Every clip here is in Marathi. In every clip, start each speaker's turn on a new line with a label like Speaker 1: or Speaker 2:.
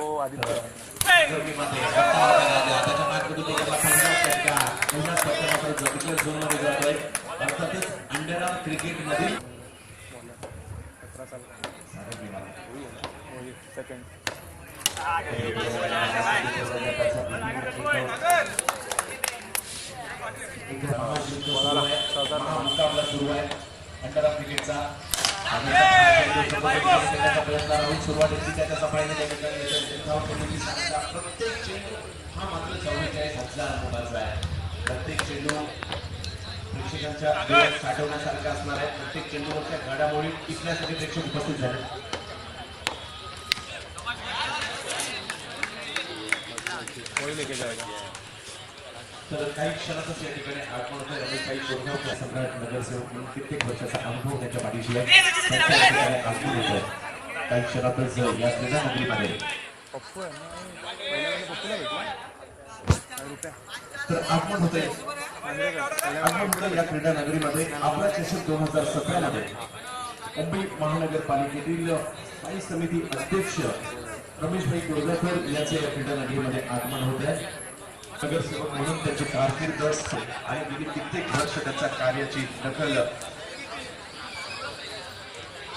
Speaker 1: वो आदित्य
Speaker 2: अंडर क्रिकेट मध्ये
Speaker 1: 17 साल सेकंड
Speaker 2: मुकाबला सुरू आहे अंडर क्रिकेटचा सुरुवातीची त्याच्या सफाईने प्रत्येक चेंडू हा मात्र 44,000 मोलाचा आहे. प्रत्येक चेंडू प्रेक्षकांच्या डोळ्यात साठवण्यासारखा असणार आहे. प्रत्येक चेंडूवरच्या घडामोडी टिपण्यासाठी प्रेक्षक उपस्थित झाले. तर काही क्षणातच या ठिकाणी आगमन होतं. रमेशभाई कोरगावकर सम्राट नगरसेवक म्हणून कित्येक वर्षाचा अनुभव त्यांच्या पाठीशी आहे. आगमन होतं काही क्षणातच या क्रीडा नगरीमध्ये. तर आगमन होते या क्रीडा नगरीमध्ये आपला चषक 2017 मध्ये मुंबई महानगरपालिकेतील स्थायी समिती अध्यक्ष रमेशभाई कोरगावकर यांचे या क्रीडा नगरीमध्ये आगमन होत आहे. नगरसेवक म्हणून त्यांची कारकीर्द आणि गेली कित्येक वर्ष त्यांच्या कार्याची दखल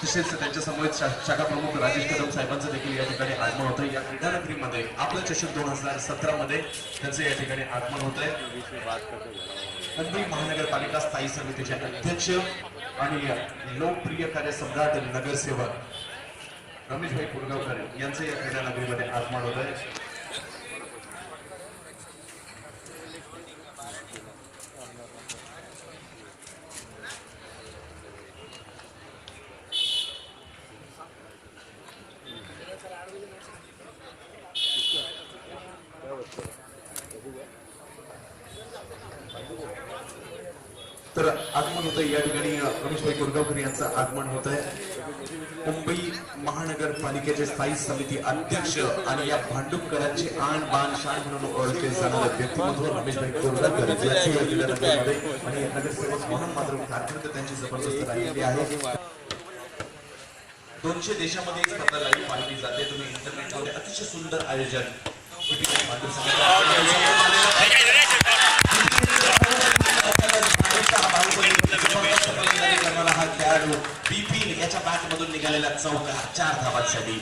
Speaker 2: तसेच त्यांच्या समवेत शाखा प्रमुख राजेश कदम साहेबांचं देखील या ठिकाणी आगमन होतं. या क्रीडा नगरीमध्ये आपलं चषक 2017 मध्ये त्यांचं या ठिकाणी आगमन होत आहे. मुंबई महानगरपालिका स्थायी समितीचे अध्यक्ष आणि लोकप्रिय कार्य सम्राट नगरसेवक रमेशभाई कोरगावकर यांचं या क्रीडा नगरीमध्ये आगमन होत आहे. तर आगमन होतं या ठिकाणी रमेशभाई कोरगावकर यांचं आगमन होत आहे. मुंबई महानगरपालिकेचे स्थायी समिती अध्यक्ष आणि या भांडुपकरांची आण बाण शान म्हणून ओळखले जाणारे व्यक्तिमत्व रमेशभाई कोरगावकर यांचे या क्रीडा नगरीमध्ये आणि नगरसेवक म्हणून मात्र कारकीर्द त्यांची जबरदस्त राहिलेली आहे. 200 देशामध्ये ही स्पर्धा लाईव्ह पाहिली जाते. तुम्ही इंटरनेटमध्ये अतिशय सुंदर आयोजन हा खेळाडू बिपिन याच्या बॅट मधून निघालेला चौकार 4 धावांसाठी.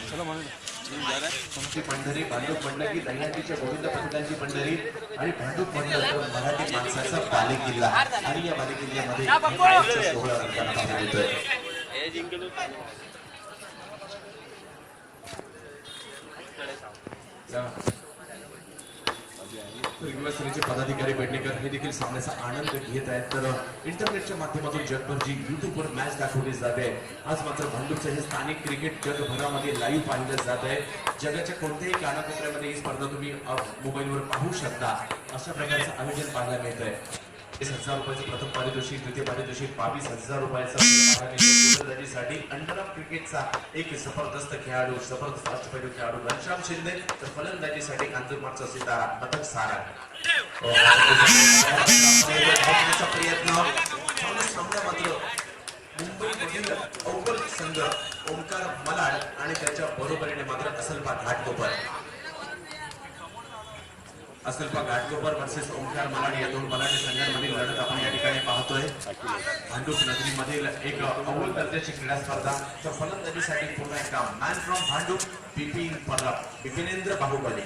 Speaker 2: पंढरी भांडूप म्हणलं की दहीहंडीच्या गोविंद पथकांची पंढरी आणि भांडूप म्हणलं तर मराठी माणसाचा बालेकिल्ला आणि या बालेकिल्ल्यामध्ये 16 रंगांना पाहायला मिळतोय. युवा सेनेचे पदाधिकारी बेडणेकर हे देखील सामन्याचा आनंद घेत आहेत. तर इंटरनेटच्या माध्यमातून जगभर जी युट्यूबवर मॅच दाखवली जाते आज मात्र भांडूपचं हे स्थानिक क्रिकेट जगभरामध्ये लाईव्ह पाहिलं जात आहे. जगाच्या कोणत्याही कानाकोपऱ्यामध्ये ही स्पर्धा तुम्ही मोबाईलवर पाहू शकता. अशा प्रकारचं आयोजन पाहायला मिळत आहे. 30,000 रुपयाचं प्रथम पारितोषिक, द्वितीय पारितोषिक 22,000 रुपयाचं साठी अंडर क्रिकेटचा एक जबरदस्त खेळाडू, जबरदस्त अष्टपैलू खेळाडू घनश्याम शिंदे. तर फलंदाजीसाठी कांजूरमार्गचा सितारा पथक सारा प्रयत्न सामना मात्र मुंबईमधील अव्वल संघ ओंकार मलाड आणि त्याच्या बरोबरीने मात्र असलपा घाटकोपर वर्सेस ओंकार मलाड या दोन मराठी संघांमधील लढत आपण या ठिकाणी पाहतोय. भांडूप नगरीमधील एक अव्वल दर्जाची क्रीडा स्पर्धा. तर फलंदाजीसाठी पुन्हा एकदा मॅन फ्रॉम भांडूप बिपिनेंद्र बाहुबली.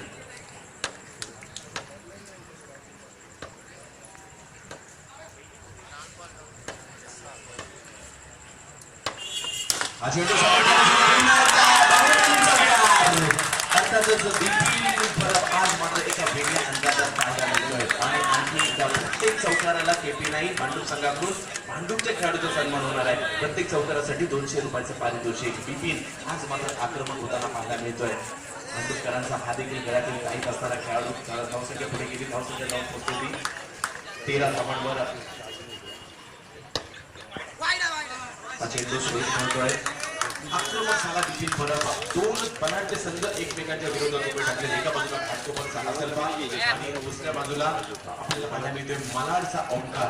Speaker 2: आज मात्र एका वेगळ्या अंदाजात पाहायला मिळतोय आणि आणखी प्रत्येक चौकाराला KP9 भांडूप संघाकडून भांडूपच्या खेळाडूचा सन्मान होणार आहे. प्रत्येक चौकारासाठी 200 रुपयाचं पारितोषिक. बिपिन आज मात्र आक्रमक होताना पाहायला मिळतोय. भांडूपकरांचा हा देखील गळ्यातील काही असणारा खेळाडू धावसंख्या पुढे गेली. धावसंख्या जाऊन पोहोचली 13 धावांवर. चेंडू सुरेश म्हणतोय आक्रमक झाला बिपिन परब. दोन बनाडचे संघ एकमेकांच्या विरोधात उभे टाकले. एका बाजूला घाटकोपरचा असलपा आणि दुसऱ्या बाजूला आपल्याला पाहायला मिळतोय मलाडचा ओंकार.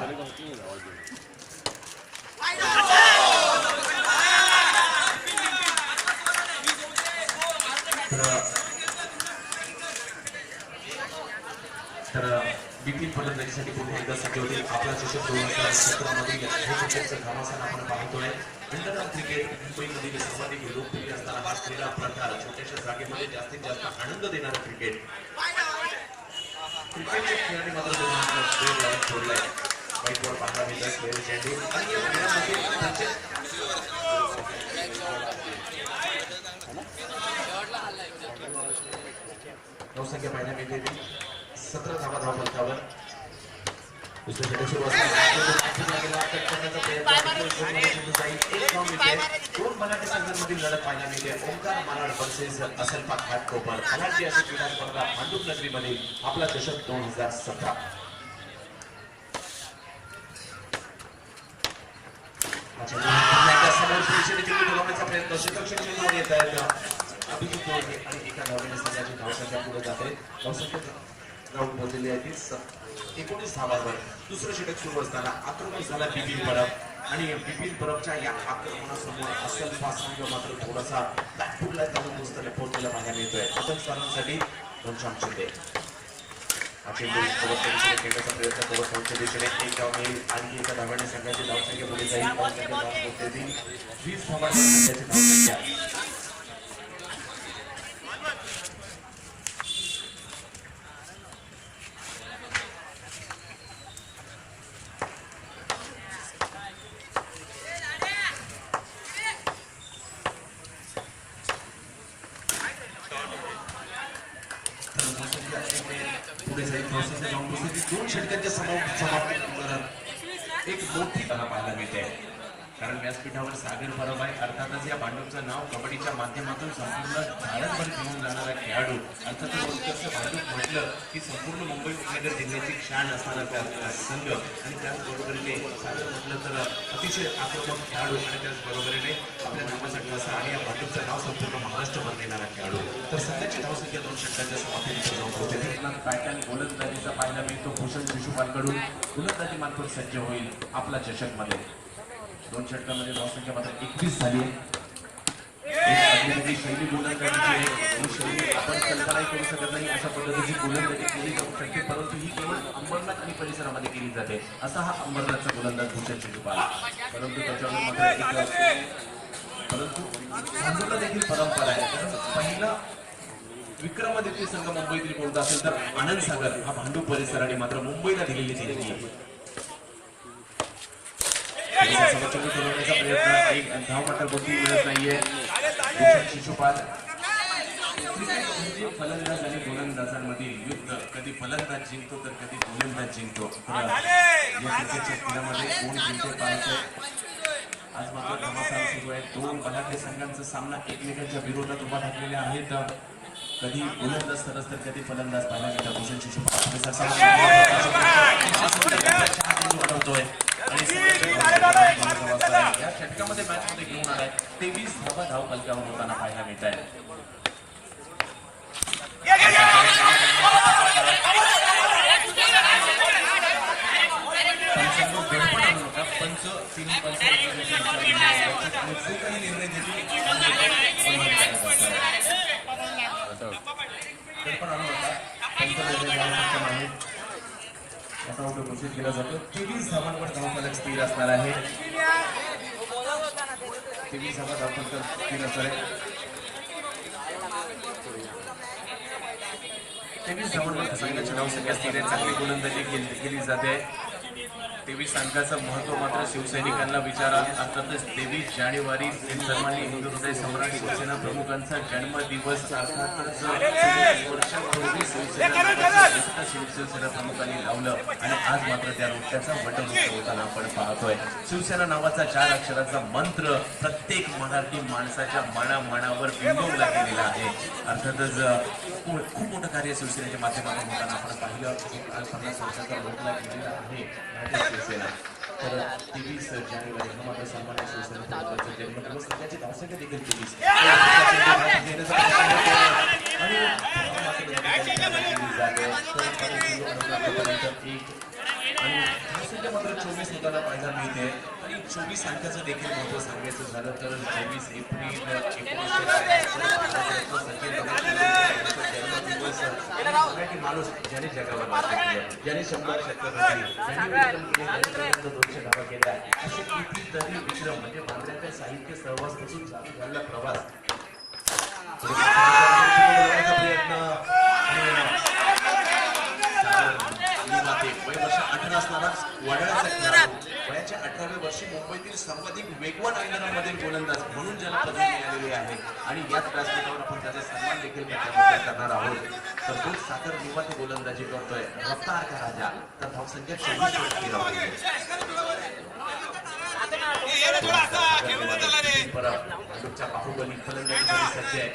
Speaker 2: तर बिपिन फलंदाजीसाठी पुन्हा एकदा सज्ज होतील. आपला चषक 2017 मधील हे क्रिकेटचं घमासान आपण पाहतोय. अंडरआर्म क्रिकेट मुंबईमधील सर्वाधिक लोकप्रिय असणारा हा क्रीडा प्रकार, छोट्याशा जागेमध्ये जास्तीत जास्त आनंद देणारा क्रिकेट. क्रिकेटच्या खेळाने मात्र वेळ लावून सोडलाय. व्हाईटबॉल पाहायला मिळतात, स्क्वेअर चेंडू आणि या खेळामध्ये संख्या पाहायला मिळते. 17 धावा धावपंथावर. दुसऱ्या षटक सुरू दोन मराठी संघांमधील लढत पाहायला मिळते. ओंकार मालाड वर्सेस असलफा घाटकोपर. मराठी अशी क्रीडा स्पर्धा भांडूप नगरीमध्ये आपला चषक 2017. समोर बोलवण्याचा प्रयत्न क्षेत्ररक्षण चेंडूवर येत आहेत. अभिजित दोघे आणि एका धावेने संघाची धावसंख्या पुढे जाते. धावसंख्या राऊंड मोजलेली आहे ती 19 धावांवर. दुसरं षटक सुरू असताना आक्रमक झाला बिपिन परब आणि बिपिन परबच्या या आक्रमणासमोर असलफा संघ मात्र थोडासा बॅकफुटला चालून दोस्ताने पोहोचलेला पाहायला मिळतोय. प्रथम स्थानांसाठी घनश्याम शिंदे. खेळण्याचा प्रयत्न कवच दिशेने एक धाव मिळेल. आणखी एका धावाने संघाची धावसंख्या पुढे जाईल. 20 धावांवर संघाची धावसंख्या. दोन षटकांच्या समाप्ती एक मोठी पाहायला मिळते. कारण व्यासपीठावर सागर परब आहे. अर्थातच या भांडूपचं नाव कबड्डीच्या माध्यमातून संपूर्ण भारतभर घेऊन जाणारा खेळाडू. अर्थातच उत्कर्ष भांडूप म्हटलं की संपूर्ण मुंबई उपनगर जिल्ह्याची शान असणारा संघ आणि त्याचबरोबरीने सागर म्हटलं तर अतिशय आक्रमक खेळाडू आणि त्याचबरोबरीने आपल्या नावासाठी असं आणि या भांडूपचं नाव संपूर्ण महाराष्ट्रभर देणारा खेळाडू. तर सध्याची धावसंख्या 2 षटकांच्या समाप्तीनंतर जाऊन होते. पॅटर्न गोलंदाजीचा पाहायला मिळतो. भूषण शिशुपालकडून गोलंदाजी मार्फत सज्ज होईल आपला चषक मध्ये. 2 षटकांमध्ये धावसंख्या मात्र 21 झाली आहे. शैली गोलंदाजी शैली आपण कल्पनाही करू शकत नाही अशा पद्धतीची गोलंदाजी केली जाऊ शकते. परंतु ही केवळ अंबरनाथ आणि परिसरामध्ये केली जाते. असा हा अंबरनाथचा गोलंदाज भूषण शिशुपाल. परंतु त्याच्यावर मात्र परंतु देखील परंपरा आहे. कारण पहिला विक्रमादित्य संघ मुंबईतील कोणता असेल तर आनंद सागर हा भांडूप परिसराने मात्र मुंबईला दिलेली देणगी. प्रयत्न एक धाव मात्र कोणती मिळत नाहीये. शिशुपाल. फलंदाज आणि गोलंदाजांमधील युद्ध. कधी फलंदाज जिंकतो तर कधी गोलंदाज जिंकतो. या क्रिकेटच्या खेळामध्ये कोण जिंकते पाहतो. आज मात्र घमासान सुरू आहे. 2 बलाढ्य संघांचा सामना एकमेकांच्या विरोधात उभा ठाकलेल्या आहेत. कधी गोलंदाज सरस तर कधी फलंदाज पाहायला मिळतात. भूषण शिशुपाल वाढवतोय आणि या षटकामध्ये मॅच मध्ये घेऊन आलाय. 23 धावा धाव फलकावर होताना पाहायला मिळत आहे. पंच तिन्ही पंच निर्णय देतील घोषित केला जातो. 23 धावांवर धावफलक स्थिर असणार आहे. 23 धावा धावफलक स्थिर असणार आहे. 23 धावांवर संघाची धावसंख्या स्थिर आहे. चांगली गोलंदाजी केली जाते. 23 अंकाचं महत्व मात्र शिवसैनिकांना विचारा. अर्थातच 23 जानेवारी सन्माननीय हिंदू हृदय सम्राट शिवसेना प्रमुखांचा जन्मदिवस. अर्थातच वर्षापूर्वी शिवसेना प्रमुखांनी लावलं आणि आज मात्र त्या वृक्षाचा वटवृक्ष होताना आपण पाहतोय. शिवसेना नावाचा 4 अक्षराचा मंत्र प्रत्येक मराठी माणसाच्या मनावर बिंबवला गेलेला आहे. अर्थातच खूप मोठं कार्य शिवसेनेच्या माध्यमातून होताना आपण पाहिलं. 50 वर्षाचा लोकला गेलेला आहे शिवसेना. तर 23 जानेवारी हा मात्र सन्मान्य शिवसेना जन्मदिवस. त्याची धावसंख्या देखील 23 आणि धावसंख्या मात्र 24 होताना पाहायला मिळते. आणि 24 अंकाचं देखील महत्व सांगायचं झालं तर 24 एप्रिल 1900 की माणूस ज्याने जगावर राज्य केलं, ज्याने 100 शतकं घडली, ज्याने विक्रम केले, ज्याने पर्यंत 200 धावा केल्या, असे कितीतरी विक्रम म्हणजे बांद्र्याच्या साहित्य सहवासपासून चालू झालेला प्रवास प्रयत्न वय वर्ष 18 असणारा वडाळ्याचा खेळाडू वयाच्या 18व्या वर्षी मुंबईतील सर्वाधिक वेगवान अंतरामधील गोलंदाज म्हणून ज्याला पदक मिळालेले आहे आणि याच व्यासपीठावर आपण त्याचा सन्मान देखील करणार आहोत. तर तो सागर निवासी गोलंदाजी करतोय रफ्तार का राजा. तर धावसंख्या 24 भांडुपच्या बाहुबली फलंदाजीसाठी सज्ज आहे.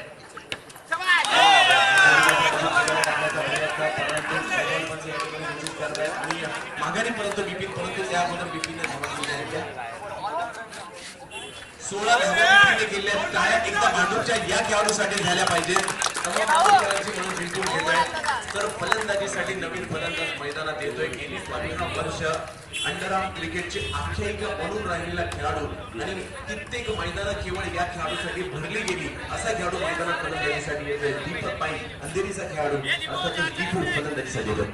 Speaker 2: माघारी परंतु बिपिन परंतु त्या अगोदर बिपिनने धावा केल्या 16 धावा केल्या. टाळ्या एकदा भांडुपच्या या खेळाडूसाठी झाल्या पाहिजेत. म्हणून जिंकून घेत आहे. तर फलंदाजीसाठी नवीन फलंदाज मैदानात येतोय. गेली 12 वर्ष अंडरआर्म क्रिकेटची आख्यायिका बनून राहिलेला खेळाडू आणि कित्येक मैदानं केवळ या खेळाडूसाठी भरली गेली असा खेळाडू मैदानात फलंदाजीसाठी येतोय. दीपक पाई अंधेरीचा खेळाडू अर्थातच दीपू फलंदाजीसाठी येतोय.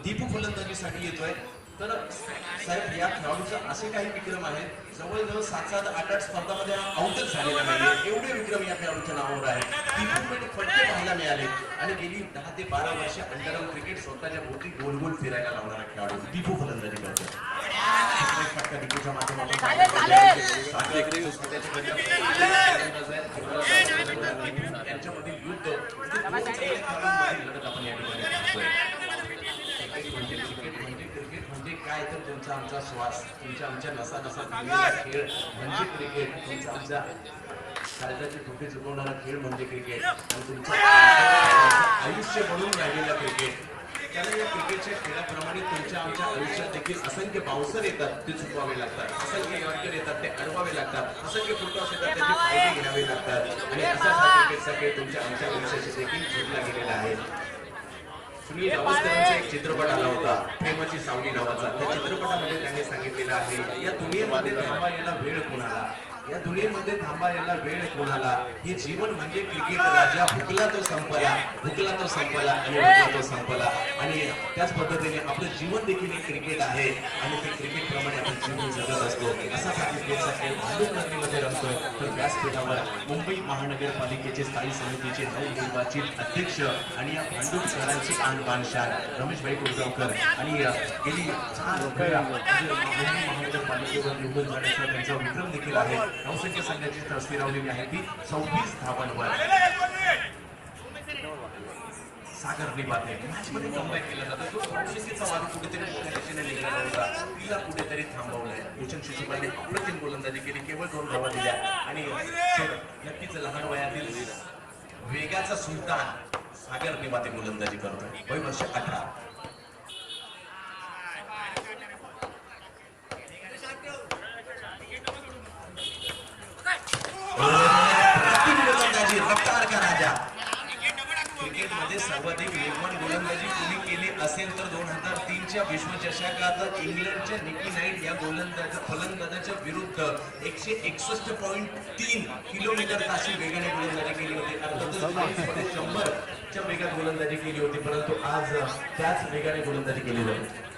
Speaker 2: दीपू फलंदाजीसाठी येतोय. तर साहेब या खेळाडूचे असे काही विक्रम आहेत जवळजवळ 7-7, 8-8 स्पर्धामध्ये आउटच झालेला नाही. एवढे विक्रम या खेळाडूच्या नावावर आहेत. दीपूकडे फटके पाहायला मिळाले आणि गेली 10 ते 12 वर्ष अंडरआर्म क्रिकेट स्वतःच्या भोवती गोल गोल फिरायला लावणारा खेळाडू दीपू फलंदाजी करतो. फटका दीपूच्या माध्यमातून यांच्यामधील युद्ध लढत आपण या ठिकाणी पाहतोय. क्रिकेट म्हणजे काय तर तुमचा आमचा श्वास, तुमच्या आमच्या नसा नसा खेळ म्हणजे क्रिकेट. तुमचा आमच्या काळजाचे ठोके चुकवणारा खेळ म्हणजे क्रिकेट आणि तुमचं आयुष्य म्हणून राहिलेला क्रिकेट. त्याला या क्रिकेटच्या खेळाप्रमाणे तुमच्या आमच्या आयुष्यात देखील असंख्य बाउन्सर येतात ते चुकवावे लागतात, असंख्य यॉर्कर येतात ते अडवावे लागतात, असंख्य फुटटॉस येतात त्याचे फायदे घ्यावे लागतात आणि असाच हा क्रिकेटचा खेळ तुमच्या आमच्या आयुष्याशी देखील जोडला गेलेला आहे. सुनील गावस्करांचा एक चित्रपट आला होता प्रेमाची सावली नावाचा. त्या चित्रपटामध्ये त्यांनी सांगितलेलं आहे या दुनियेमध्ये थांबा याला वेळ कोणाला, या दुनियेमध्ये थांबा याला वेळ कोणाला. हे जीवन म्हणजे क्रिकेट राजा. हुकला तो संपला, हुकला तो संपला आणि हुकला तो संपला. आणि त्याच पद्धतीने आपलं जीवन देखील एक क्रिकेट आहे आणि ते क्रिकेट प्रमाणे आपण जीवन जगत असतो. असाच हा क्रिकेटचा खेळ भांडुप नगरीमध्ये रमतोय. तर व्यासपीठावर मुंबई महानगरपालिकेचे स्थायी समितीचे नवनिर्वाचित अध्यक्ष आणि या भांडुप शहरांची आणबाण शान रमेशभाई कुलगावकर आणि गेली 4 वेळा मुंबई महानगरपालिकेवर निवडून जाण्याचा त्यांचा विक्रम देखील आहे. धावसंख्या संघाची स्थिरावलेली आहे ती 26 धावांवर. सागरनी बाते मॅचमध्ये कमबॅक केला जातो. तो धावसंख्येचा वाद कुठेतरी मोठ्या दिशेने निघाला होता, तिला कुठेतरी थांबवलंय. भूषण शिशुपालने अप्रतिम गोलंदाजी केली, केवळ 2 धावा दिल्या आणि नक्कीच लहान वयातील वेगाचा सुलतान सागरनी बाते गोलंदाजी करतोय. वय वर्ष 18. रफ्तार का राजा. क्रिकेटमध्ये सर्वाधिक वेगवान गोलंदाजी कोणी केली असेल तर 2003च्या विश्वचषकात इंग्लंडच्या निकी नाईट या फलंदाजाच्या विरुद्ध 161.3 किलोमीटर ताशी वेगाने गोलंदाजी केली होती. अर्थातच 100च्या वेगात गोलंदाजी केली होती, परंतु आज त्याच वेगाने गोलंदाजी केली जाते.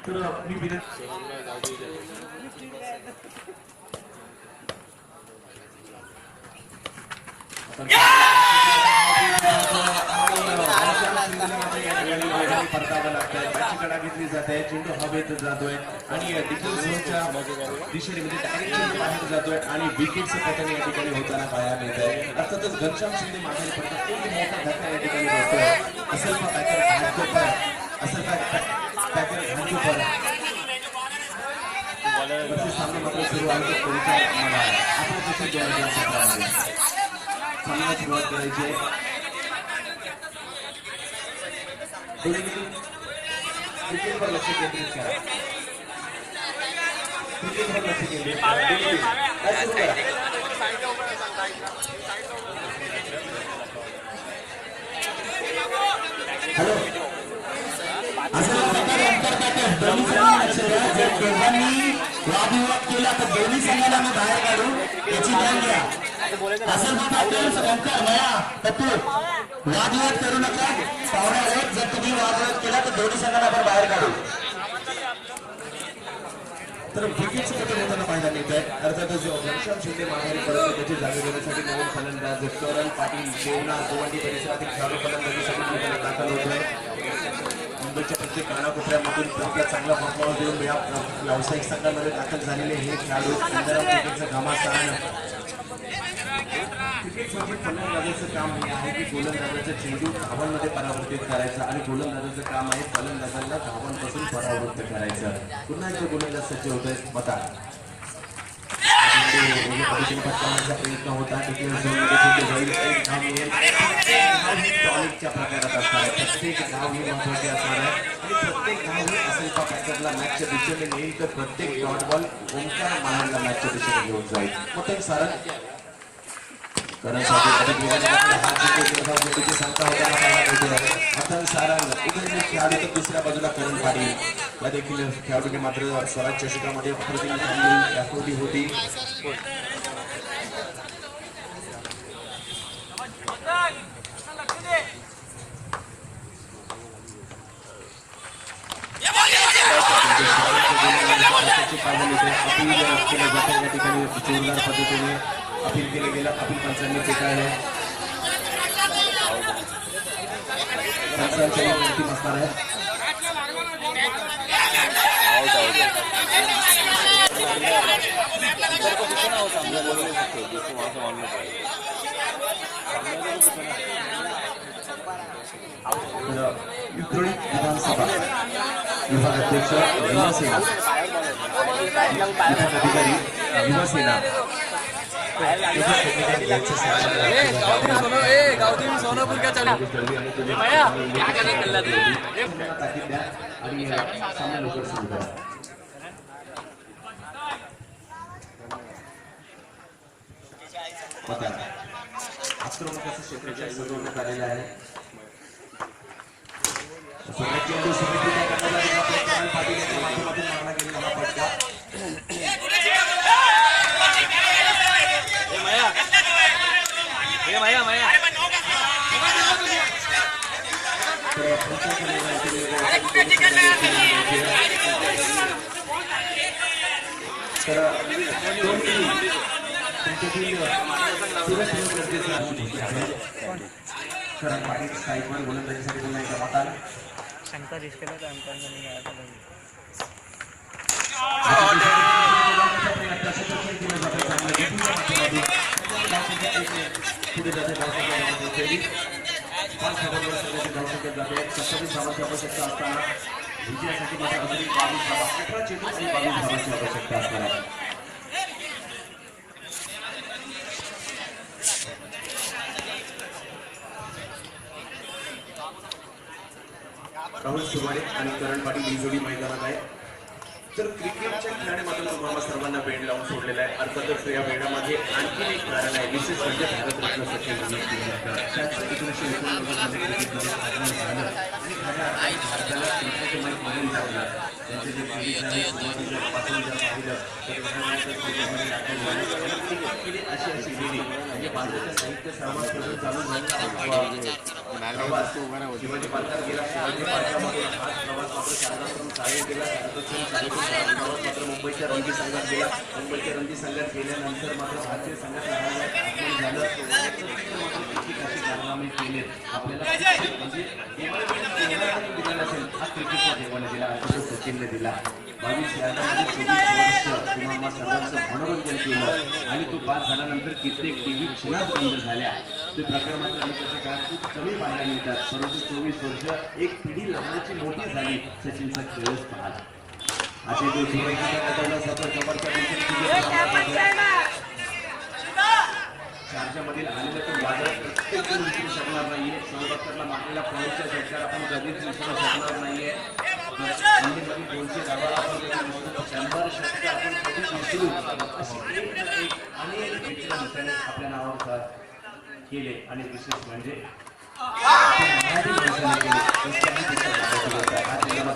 Speaker 2: तर मी विनंती परतावा लागतोय, त्याची कडा घेतली जाते, चेंडू हवेत जातोय आणि डिफेन्स झोनच्या दिशेने म्हणजे डायरेक्ट बाहेर जातोय आणि विकेटचं पतन या ठिकाणी होताना पाहायला मिळत आहे. अर्थातच घनश्याम शिंदे मागे पडतात, खूप मोठा धक्का या ठिकाणी होतोय. असेल का असेल का सामना मात्र सुरू आहे. सामन्याला सुरुवात करायची आहे. क्रिकेटवर लक्ष केंद्रित करा, क्रिकेटवर लक्ष केंद्रित करा.
Speaker 3: दोन्ही संघांनी लक्ष द्या. जर दोघांनी वादविवाद केला तर दोन्ही संघाला मी बाहेर काढू याची ध्यान घ्या. असं मग आपल्याला ओंकार मया पप्पू वादविवाद करू नका. पाहुण्यावर जर तुम्ही वादविवाद केला तर दोन्ही संघाला आपण बाहेर काढू.
Speaker 2: तर विकेटचं पत्र होताना पाहायला मिळत आहे. अर्थातच घनश्याम शिंदे माघारी परत त्याची जागा घेण्यासाठी नवीन फलंदाज करण पाटील देवना गोवंडी परिसरातील खेळाडू फलंदाजीसाठी मैदानात दाखल होत आहे. मुंबईच्या प्रत्येक कानाकोपऱ्यामधून आपला चांगला परफॉर्मन्स देऊन या व्यावसायिक संघामध्ये दाखल झालेले हे खेळाडू क्रिकेटचं घमासान. क्रिकेट म्हणजे फलंदाजाचं काम हे आहे की गोलंदाजाचा चेंडू धावांमध्ये परावर्तित करायचा आणि गोलंदाजाचं काम आहे फलंदाजांना धावांपासून परावृत्त करायचं. पुन्हा एकदा गोलंदाज सज्ज होत आहे. बता पद्धतीने पटकावण्याचा प्रयत्न होता. टॉनिकच्या प्रकारात असणार आहे. प्रत्येक धाव ही महत्वाची असणार आहे आणि प्रत्येक धाव ही असेल पॅकेटला मॅचच्या दिशेने नेईल तर प्रत्येक डॉट बॉल ओंकार मानांना मॅचच्या दिशेने घेऊन जाईल. मग ते सारण करण्यासाठी अधिक वेगाने संख्या होताना पाहायला मिळते. आता सारंग उघडले खेळाडू तर दुसऱ्या बाजूला करण पाटील या देखील खेळाडूने मात्र स्वराज चषकामध्ये अप्रतिम आकृती होती. या ठिकाणी जोरदार पद्धतीने अपील केलं गेलं. अपील पंचांनी फेटाळले. पंचांच्या अंतिम असणार आहे. विक्रोळी विधानसभा विभागाध्यक्ष युवासेना विभाग अधिकारी युवासेना
Speaker 1: सोनापुर क्या चला क्या करने चल
Speaker 2: आणि सामना लवकर सुरू करा. आक्रमकाचं क्षेत्राच्या सजवण्यात आलेलं आहे. चेंडू पाटील माध्यमातून मारला गेलेला हा फटका. करण पाटील साईडवर गोलंदाजीसाठी पुन्हा एकदा माताल.
Speaker 1: शंकर इसकेला तर अंतर नाही आया था.
Speaker 2: पुढे जाते जाते 27 धावांची आवश्यकता असताना विजयासाठी मात्र अजून 22 धावा 18 चेंडू आणि 22 धावांची आवश्यकता असणार आहे. राहुल सुवारे आणि करण पाटील ही जोडी मैदानात आहे. तर क्रिकेटच्या खेळामध्ये तुम्हाला सर्वांना वेळ लावून सोडलेला आहे. अर्थातच या वेळामध्ये आणखी एक कारण आहे. विशेष म्हणजे भारतरत्न सचिन तेंडुलकर त्यांचं 1989 क्रिकेटमध्ये आगमन झालं आणि भारताला क्रिकेट माहीत लागला. त्यांचे जे पोलीस आहे सुरुवातीपासून जर पाहिलं तर क्रिकेटमध्ये दाखल झाले अशी अशी गेली म्हणजे भारताच्या साहित्य सर्वात चालू झाला. शिवाजी पार्कात गेला. शिवाजी पार्कामध्ये हाच प्रवास मात्र शारदाश्रम शाळेत गेला. शारदाश्रम शाळेतून प्रवास मात्र मुंबईच्या रणजी संघात गेला. मुंबईच्या रणजी संघात गेल्यानंतर मात्र भारतीय संघात झालं. अशी कारनामे केले. आपल्याला म्हणजे दिला नसेल हा क्रिकेटच्या देवाने दिला. अर्थात सचिनने दिला. 22 यार्डामध्ये 24 वर्ष तुम्हाला सर्वांचं मनोरंजन केलं आणि तो बाद झाल्यानंतर कित्येक टीव्ही क्षणात बंद झाल्या. ते प्रकार मात्र अलीकडच्या काळात खूप कमी पाहायला मिळतात. परंतु 24 वर्ष एक पिढी लहानाची मोठी झाली सचिनचा खेळच पाहत. असे चार्जामधील आलेलं तर वादळ प्रत्येक जण विसरू शकणार नाहीये. सौरभला मारलेल्या पॉईंटच्या झटक्यात आपण कधीच विसरू शकणार नाहीये. दिल्लीमध्ये 200 धावा आपण 100 षटकं आपण कधीच विसरू अशी एक अनेक मित्रांनी आपल्या नावावर केले आणि विशेष म्हणजे मराठी माणसाने केली त्यांनी तिथे मराठी होता हा जिल्हा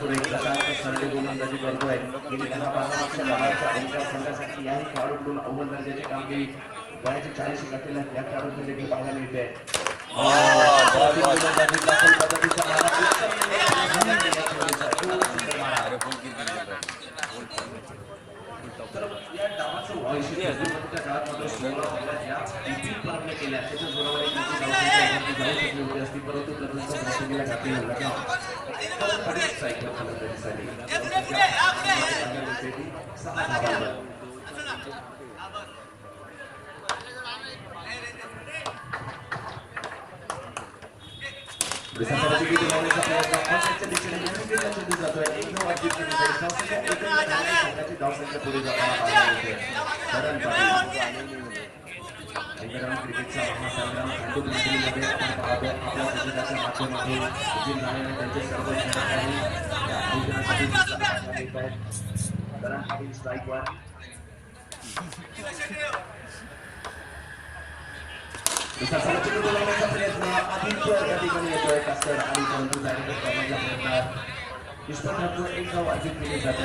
Speaker 2: पुढे प्रशांत सरडे गोलंदाजी करतोय गेली 10-12 वर्ष महाराष्ट्र ओंकार संघासाठी याही खेळाडूकडून अव्वल दर्जाची कामगिरी वयाच्या 40 गाठीला या खेळाडूंना देखील पाहायला मिळते तर या डावाचं वैशिष्ट्य त्या काळात मात्र 16 या किती प्रयत्न केल्या त्याच्या जोरावर एक मोठी जाऊ शकली होती असती परंतु तरुणाचा प्रतिनिधीला घातली नव्हता सायकल फलंदाजीसाठी 6 धावा प्रयत्न दिशेने जातोय एक धाव अर्जित केली जाईल संघाची धावसंख्या पुढे जाताना पाहायला मिळते क्रिकेटचा महासंग्राम खंडूर मैदानामध्ये आपण पाहतो आपल्या संघाच्या माध्यमातून अजित नारायण त्यांचे सर्व करण पाटील स्ट्राईकवर बोलवण्याचा प्रयत्न आदित्य या ठिकाणी येतोय कास्टर आणि परंतु करण्याचा प्रयत्न निष्फळ ठरतो एक धाव अर्जित केली जाते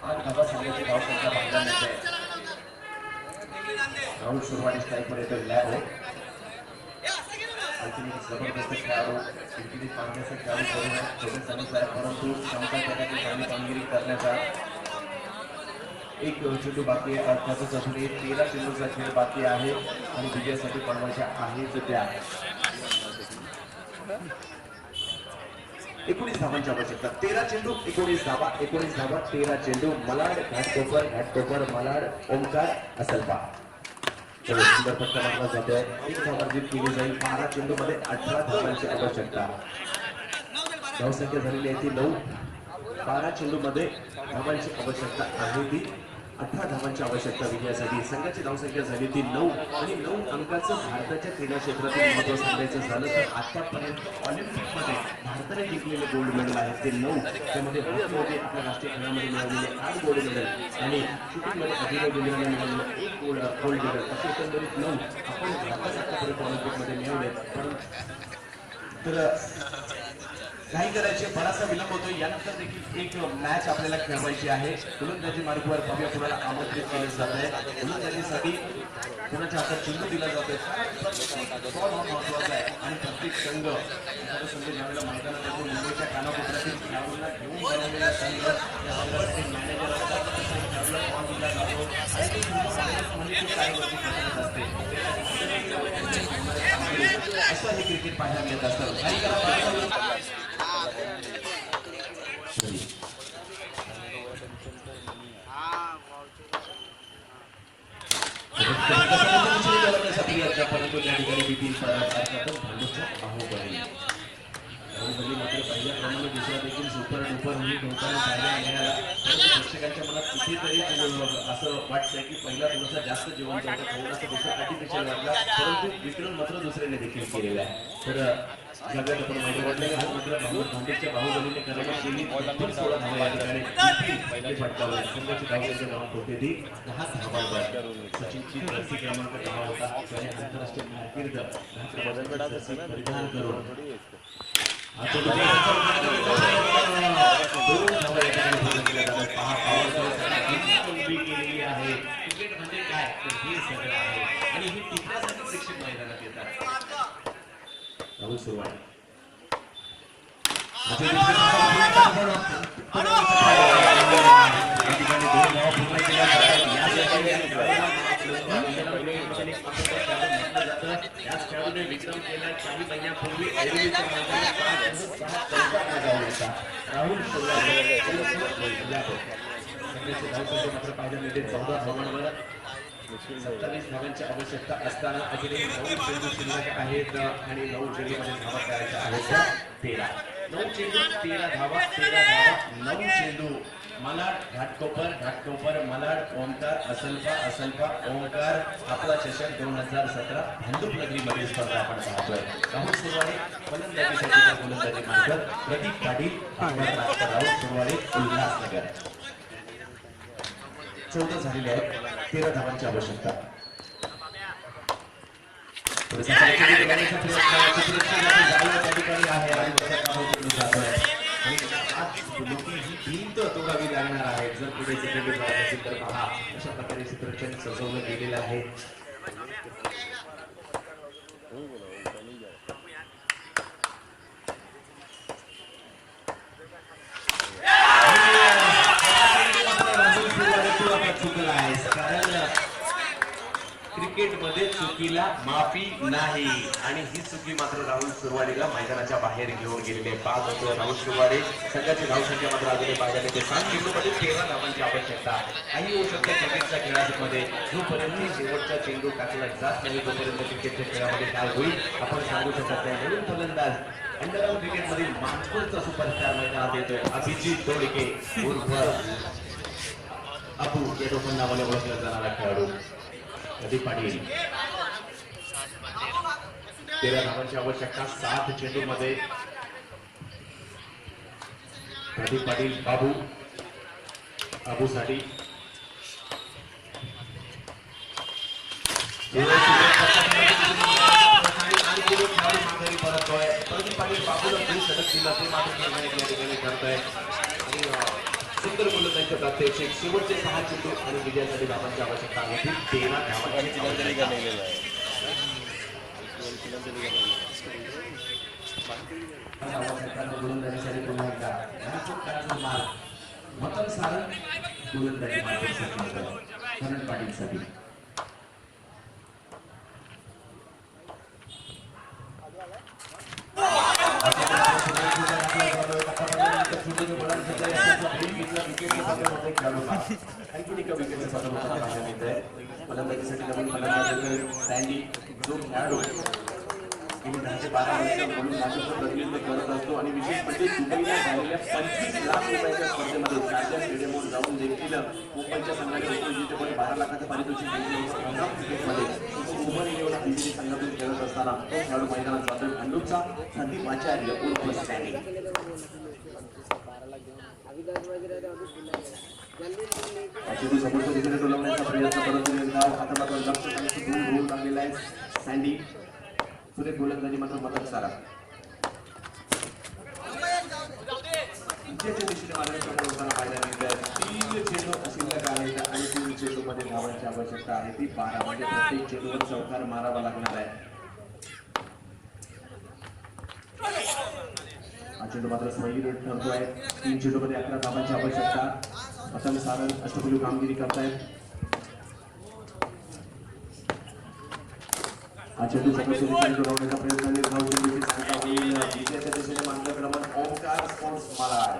Speaker 2: 8 धावा संघाची धावसंख्या पाहायला मिळते राहुल सुरवाडी स्ट्राईकवर येतोय लॅब आणखी एक जबरदस्त खेळाडू क्रिकेट पाहण्याचा खेळाडू करून छोटे चालूच आहे परंतु क्षमता त्याची चांगली कामगिरी करण्याचा एक चेंडू बाकी आहे अर्थातच अजून 13 चेंडूचा खेळ बाकी आहे आणि विजयासाठी पळवायच्या आहेत त्या 19 धावांची आवश्यकता 13 चेंडू 19 धावा 13 चेंडू मलाड घाटकोपर मलाड ओंकार असलपा सुंदर फटका मारला जातोय एक धाव अर्जित केली जाईल 12 चेंडू मध्ये 18 धावांची आवश्यकता धावसंख्या झालेली आहे ती 9 12 चेंडू मध्ये धावांची आवश्यकता आहे ती 18 धावांची आवश्यकता विजयासाठी संघाची धावसंख्या झाली ती 9 आणि 9 अंकाचं भारताच्या क्रीडा क्षेत्रातील महत्व सांगायचं झालं तर आतापर्यंत ऑलिम्पिकमध्ये भारताने जिंकलेले गोल्ड मेडल आहेत ते 9 त्यामध्ये हॉकीमध्ये आपल्या राष्ट्रीय खेळामध्ये मिळवलेले 8 गोल्ड मेडल आणि शूटिंगमध्ये अभिनव बिंद्राने मिळवलेलं 1 गोल्ड मेडल असे एकंदरीत 9 आपण भारताच्या आतापर्यंत ऑलिम्पिकमध्ये मिळवले तर काही करायचे बराचसा विलंब होतो यानंतर देखील एक मॅच आपल्याला खेळवायची आहे गोलंदाजी मार्गावर भव्य कुणाला आमंत्रित केले जात आहे गोलंदाजीसाठी कुणाच्या हातात चेंडू दिला जातोय प्रत्येक बॉल हा महत्वाचा आहे आणि प्रत्येक संघ एखादा संघ ज्यावेळेला मैदानात येतो मुंबईच्या कानाकोपऱ्यातील खेळाडूंना घेऊन बनवलेला संघ या संघाचे मॅनेजर असतात खेळाडूला बॉल दिला जातो आणि ते असं हे क्रिकेट पाहायला मिळत असतं काही करा परंतु त्या ठिकाणी बिपिन भांडूच्या बाहुबली मात्र पहिल्याप्रमाणे दुसरा देखील सुपर डुपर ही लोकांना पाहायला मिळाला परंतु प्रेक्षकांच्या मनात कुठेतरी असं वाटतंय की पहिला थोडासा जास्त जिवंत होता थोडासा दुसरा आर्टिफिशियल वाटला परंतु विक्रम मात्र दुसऱ्याने देखील केलेला आहे तर सगळ्यात आपण माहिती वाटलं आज मात्र भांडूच्या बाहुबलीने करायला केली 16 धावा या ठिकाणी पहिले फटकावले संघाची धावसंख्या नावात होते ती 10 धावांवर सचिनची जर्सी क्रमांक 10 होता त्याने आंतरराष्ट्रीय कारकीर्द परिधान करून केलेली आहे क्रिकेट म्हणजे काय तर हे सगळं आहे आणि ही टिकण्यासाठी प्रेक्षक मैदानात येतात राहुल सुरवाडी याच खेळाडूने विक्रम केला काही महिन्यापूर्वी राहुल सुरवाडी मात्र पाहिजे मिळते 14 धावांवर 27 धावांची आवश्यकता असताना अजूनही 9 चेंडू शिल्लक आहेत आणि 9 चेंडूमध्ये धावा करायच्या आहेत 13 9 चेंडू 13 धावा 9 चेंडू मलाड घाटकोपर मलाड ओंकार असलपा ओंकार आपला चषक 2017 भांडूप नगरीमध्ये स्पर्धा आपण पाहतोय राहुल सुरवाडी फलंदाजीसाठी गोलंदाजी मार्ग प्रदीप पाटील राहुल सुरवाडी उल्हासनगर 14 झालेले आहेत 13 धावांची आवश्यकता त्या ठिकाणी आहे आणि जातोय आणि ही भिंत तोडावी लागणार आहे जर पुढे सेकंड जायचं असेल तर पहा अशा प्रकारे चित्ररचन सजवलं गेलेलं आहे. क्रिकेट मध्ये चुकीला माफी नाही आणि ही चुकी मात्र राहुल सुरवाडीला मैदानाच्या बाहेर घेऊन गेलेले बाद होतो. राहुल सुरवाडे संघाची धावसंख्या मात्र अजूनही पाहिजे ते 7 चेंडूमध्ये 13 धावांची आवश्यकता काही होऊ शकते क्रिकेटच्या खेळामध्ये. जोपर्यंत शेवटचा चेंडू टाकला जात नाही तोपर्यंत क्रिकेटच्या खेळामध्ये काय होईल आपण सांगू शकत नाही. म्हणून फलंदाज अंडरग्राऊंड क्रिकेटमधील मानपूरचा सुपरस्टार मैदानात येतोय अभिजित दोडके उर्फ अपू या टोपण नावाने ओळखला जाणारा खेळाडू. प्रदीप पाटील 13 धावांची आवश्यकता 7 चेंडू मध्ये. प्रदीप पाटील बाबू अबूसाठी माघारी परततोय. प्रदीप पाटील बाबूला पुढे षटक दिलं ते मात्र या ठिकाणी करतोय आणि सुंदर गोलंदाजीचे प्रात्यक्षिक. शेवटचे 6 चेंडू आणि विजयासाठी धावांची आवश्यकता आहे. 13 धावांची गोलंदाजीसाठी पुन्हा एकदा मार्ग मतन सारंग गोलंदाजी करण पाटीलसाठी. फलंदाजीसाठी नवीन फलंदाज सँडी जो खेळाडू गेली 10-12 वर्ष म्हणून नाशिकचं प्रतिनिधित्व करत असतो आणि विशेष म्हणजे दुबईला झालेल्या 25 लाख रुपयाच्या स्पर्धेमध्ये शारजा स्टेडियमवर जाऊन देखील मुंबईच्या संघाने उपजितेपणे 12 लाखाचं पारितोषिक जिंकलं होतं. क्रिकेटमध्ये उमर इलेव्हन बीजेपी संघातून खेळत असताना तो खेळाडू मैदानात जातोय. भांडूपचा संदीप आचार्य उर्फ सँडी. चेंडू समोरच्या दिशेने टोलवण्याचा प्रयत्न परंतु धाव आता मात्र लक्ष आणि दूर होऊ लागलेला आहे. सँडी सुरेख गोलंदाजी मात्र मदत सारा विजयाच्या दिशेने मार्गक्रमण होताना पाहायला मिळतात. 3 चेंडू शिल्लक आहेत आणि 3 चेंडूमध्ये धावांची आवश्यकता आहे ती 12 म्हणजे प्रत्येक चेंडूवर चौकार मारावा लागणार आहे. हा चेंडू मात्र सही ठरतोय. 3 चेंडूमध्ये 11 धावांची आवश्यकता. प्रथम सारंग अष्टपैलू कामगिरी करतायत. हा चेंडू समोरच्या दिशेने टोलवण्याचा प्रयत्न निर्धाव चेंडूची संख्या होईल. विजयाच्या दिशेने मार्गक्रमण ओमकार स्पोर्ट्स मालाड.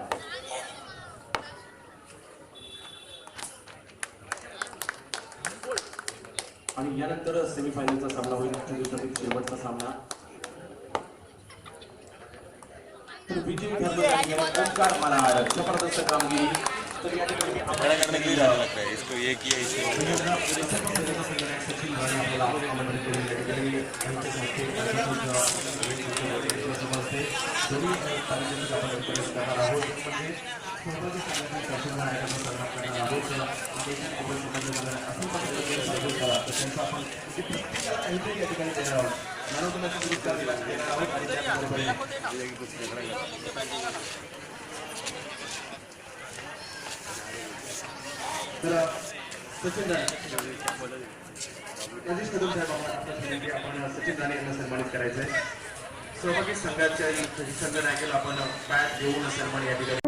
Speaker 2: आणि यानंतर सेमीफायनलचा सामना होईल. दिवसातील शेवटचा सामना तर विजयी ठरला ओमकार मालाड. जबरदस्त कामगिरी. तर या ठिकाणी
Speaker 1: इसको ये किया
Speaker 2: तर सचिन राजेश कदम साहेब आपण सचिन राणे यांना सन्मानित करायचंय. सहभागी संघाच्या संघनायकाला आपण बॅट घेऊन सन्मान या ठिकाणी